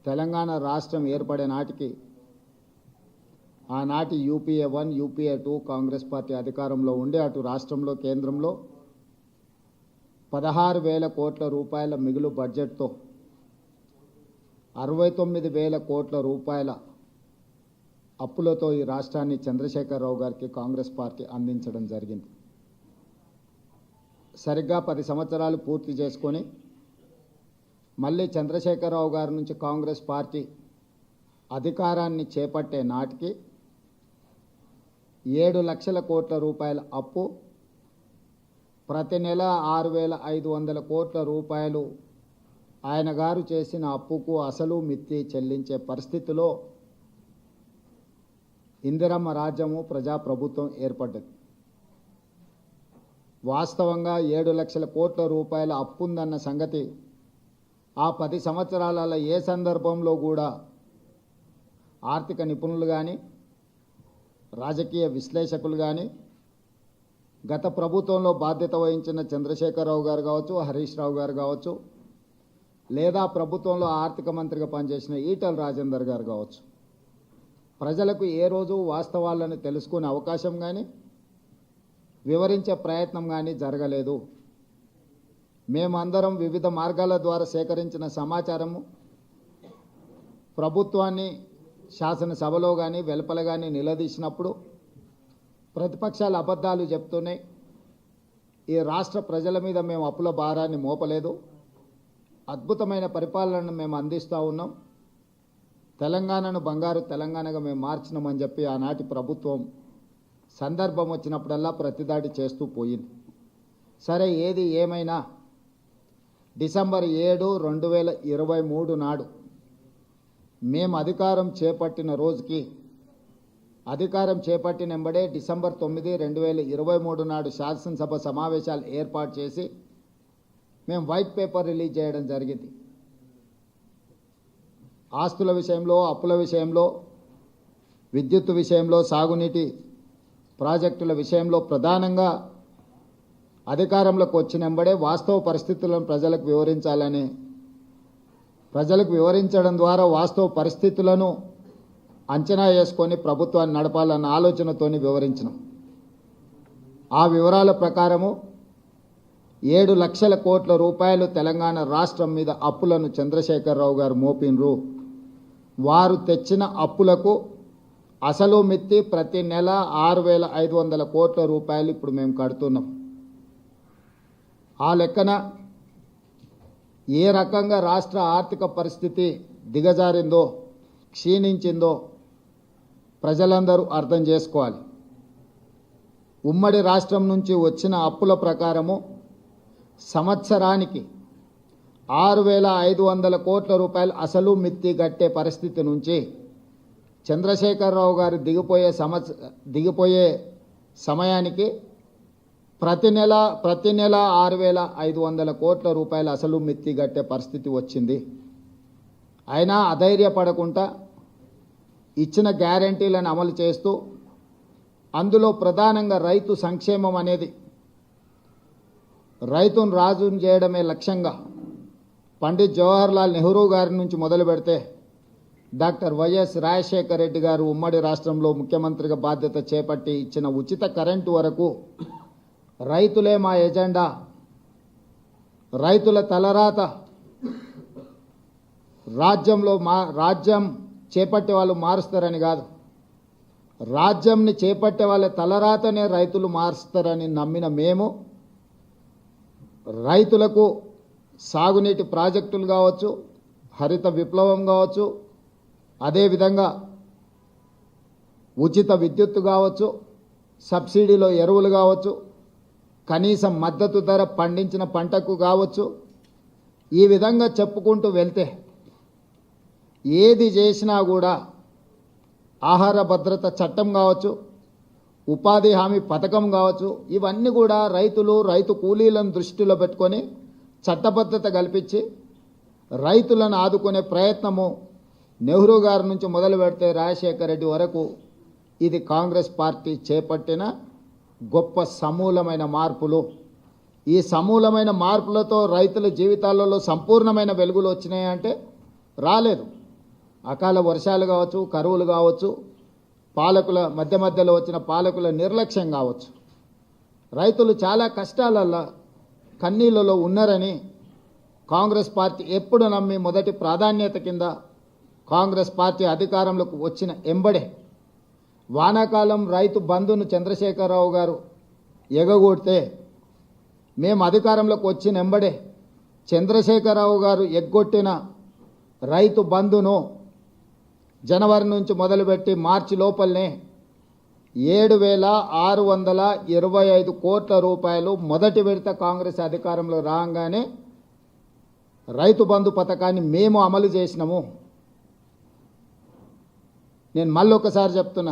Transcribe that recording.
తెలంగాణ రాష్ట్రం ఏర్పడే నాటికి ఆనాటి యూపీఏ 1 యూపీఏ 2 కాంగ్రెస్ పార్టీ అధికారంలో ఉండే అటు రాష్ట్రంలో కేంద్రంలో 16,000 కోట్ల రూపాయల మిగులు బడ్జెట్తో 69,000 కోట్ల రూపాయల అప్పులతో ఈ రాష్ట్రాన్ని చంద్రశేఖరరావు గారికి కాంగ్రెస్ పార్టీ అందించడం జరిగింది. సరిగ్గా 10 సంవత్సరాలు పూర్తి చేసుకొని మళ్ళీ చంద్రశేఖరరావు గారి నుంచి కాంగ్రెస్ పార్టీ అధికారాన్ని చేపట్టే నాటికి 7 లక్షల కోట్ల రూపాయల అప్పు, ప్రతి నెల 6,500 కోట్ల రూపాయలు ఆయన గారు చేసిన అప్పుకు అసలు మిత్తి చెల్లించే పరిస్థితిలో ఇందిరమ్మ రాజ్యము ప్రజాప్రభుత్వం ఏర్పడ్డది. వాస్తవంగా 7 లక్షల కోట్ల రూపాయల అప్పు ఉందన్న సంగతి ఆ 10 సంవత్సరాలలో ఏ సందర్భంలో కూడా ఆర్థిక నిపుణులు కానీ రాజకీయ విశ్లేషకులు కానీ గత ప్రభుత్వంలో బాధ్యత వహించిన చంద్రశేఖరరావు గారు కావచ్చు, హరీష్ రావు గారు కావచ్చు, లేదా ప్రభుత్వంలో ఆర్థిక మంత్రిగా పనిచేసిన ఈటల రాజేందర్ గారు కావచ్చు, ప్రజలకు ఏ రోజు వాస్తవాలను తెలుసుకునే అవకాశం కానీ వివరించే ప్రయత్నం కానీ జరగలేదు. మేమందరం వివిధ మార్గాల ద్వారా సేకరించిన సమాచారము ప్రభుత్వాన్ని శాసనసభలో కానీ వెలుపల కానీ నిలదీసినప్పుడు ప్రతిపక్షాలు అబద్ధాలు చెప్తున్నాయి. ఈ రాష్ట్ర ప్రజల మీద మేము అప్పుల భారాన్ని మోపలేదు, అద్భుతమైన పరిపాలనను మేము అందిస్తూ ఉన్నాం, తెలంగాణను బంగారు తెలంగాణగా మేము మార్చినామని చెప్పి ఆనాటి ప్రభుత్వం సందర్భం వచ్చినప్పుడల్లా ప్రతిదాడి చేస్తూ పోయింది. సరే, ఏది ఏమైనా డిసెంబర్ 7, 2023 నాడు మేము అధికారం చేపట్టిన రోజుకి అధికారం చేపట్టిన వెంబడే డిసెంబర్ 9, 2023 నాడు శాసనసభ సమావేశాలు ఏర్పాటు చేసి మేము వైట్ పేపర్ రిలీజ్ చేయడం జరిగింది. ఆస్తుల విషయంలో, అప్పుల విషయంలో, విద్యుత్ విషయంలో, సాగునీటి ప్రాజెక్టుల విషయంలో ప్రధానంగా అధికారంలోకి వచ్చిన వెంబడే వాస్తవ పరిస్థితులను ప్రజలకు వివరించడం ద్వారా వాస్తవ పరిస్థితులను అంచనా వేసుకొని ప్రభుత్వాన్ని నడపాలన్న ఆలోచనతోని వివరించినాం. ఆ వివరాల ప్రకారము 7 లక్షల కోట్ల రూపాయలు తెలంగాణ రాష్ట్రం మీద అప్పులను చంద్రశేఖరరావు గారు మోపినరు. వారు తెచ్చిన అప్పులకు అసలు మిత్తి ప్రతి నెల 6,500 కోట్ల రూపాయలు ఇప్పుడు మేము కడుతున్నాం. ఆ లెక్కన ఏ రకంగా రాష్ట్ర ఆర్థిక పరిస్థితి దిగజారిందో, క్షీణించిందో ప్రజలందరూ అర్థం చేసుకోవాలి. ఉమ్మడి రాష్ట్రం నుంచి వచ్చిన అప్పుల ప్రకారము సంవత్సరానికి 6,500 కోట్ల రూపాయలు అసలు మిత్తి గట్టే పరిస్థితి నుంచి చంద్రశేఖరరావు గారు దిగిపోయే సమయానికి ప్రతి నెల 6,500 కోట్ల రూపాయలు అసలు మిత్తి గట్టే పరిస్థితి వచ్చింది. అయినా అధైర్యపడకుండా ఇచ్చిన గ్యారంటీలను అమలు చేస్తూ అందులో ప్రధానంగా రైతు సంక్షేమం అనేది, రైతును రాజును చేయడమే లక్ష్యంగా పండిత్ జవహర్లాల్ నెహ్రూ గారి నుంచి మొదలు పెడితే డాక్టర్ వైఎస్ రాజశేఖర రెడ్డి గారు ఉమ్మడి రాష్ట్రంలో ముఖ్యమంత్రిగా బాధ్యత చేపట్టి ఇచ్చిన ఉచిత కరెంటు వరకు రైతులే మా ఎజెండా, రైతుల తలరాత రాజ్యం చేపట్టే వాళ్ళు మారుస్తారని కాదు, రాజ్యంని చేపట్టే వాళ్ళ తలరాతనే రైతులు మారుస్తారని నమ్మిన మేము రైతులకు సాగునీటి ప్రాజెక్టులు కావచ్చు, హరిత విప్లవం కావచ్చు, అదేవిధంగా ఉచిత విద్యుత్తు కావచ్చు, సబ్సిడీలో ఎరువులు కావచ్చు, కనీసం మద్దతు ధర పండించిన పంటకు కావచ్చు, ఈ విధంగా చెప్పుకుంటూ వెళ్తే ఏది చేసినా కూడా ఆహార భద్రత చట్టం కావచ్చు, ఉపాధి హామీ పథకం కావచ్చు, ఇవన్నీ కూడా రైతు కూలీలను దృష్టిలో పెట్టుకొని చట్టబద్ధత కల్పించి రైతులను ఆదుకునే ప్రయత్నము నెహ్రూ గారి నుంచి మొదలు పెడితే రాజశేఖర రెడ్డి వరకు ఇది కాంగ్రెస్ పార్టీ చేపట్టిన గొప్ప సమూలమైన మార్పులు. ఈ సమూలమైన మార్పులతో రైతుల జీవితాలలో సంపూర్ణమైన వెలుగులు వచ్చినాయంటే రాలేదు. అకాల వర్షాలు కావచ్చు, కరువులు కావచ్చు, పాలకుల మధ్యలో వచ్చిన పాలకుల నిర్లక్ష్యం కావచ్చు, రైతులు చాలా కష్టాలలో కన్నీళ్ళలో ఉన్నారని కాంగ్రెస్ పార్టీ ఎప్పుడు నమ్మి మొదటి ప్రాధాన్యత కింద కాంగ్రెస్ పార్టీ అధికారంలోకి వచ్చిన ఎంబడే వానాకాలం రైతు బంధును చంద్రశేఖరరావు గారు ఎగగొడితే మేము అధికారంలోకి వచ్చిన ఎంబడే చంద్రశేఖరరావు గారు ఎగ్గొట్టిన రైతు బంధును జనవరి నుంచి మొదలుపెట్టి మార్చి లోపలనే 7,625 కోట్ల రూపాయలు మొదటి విడత కాంగ్రెస్ అధికారంలో రాగానే రైతు బంధు పథకాన్ని మేము అమలు చేసినాము. నేను మళ్ళొకసారి చెప్తున్నా,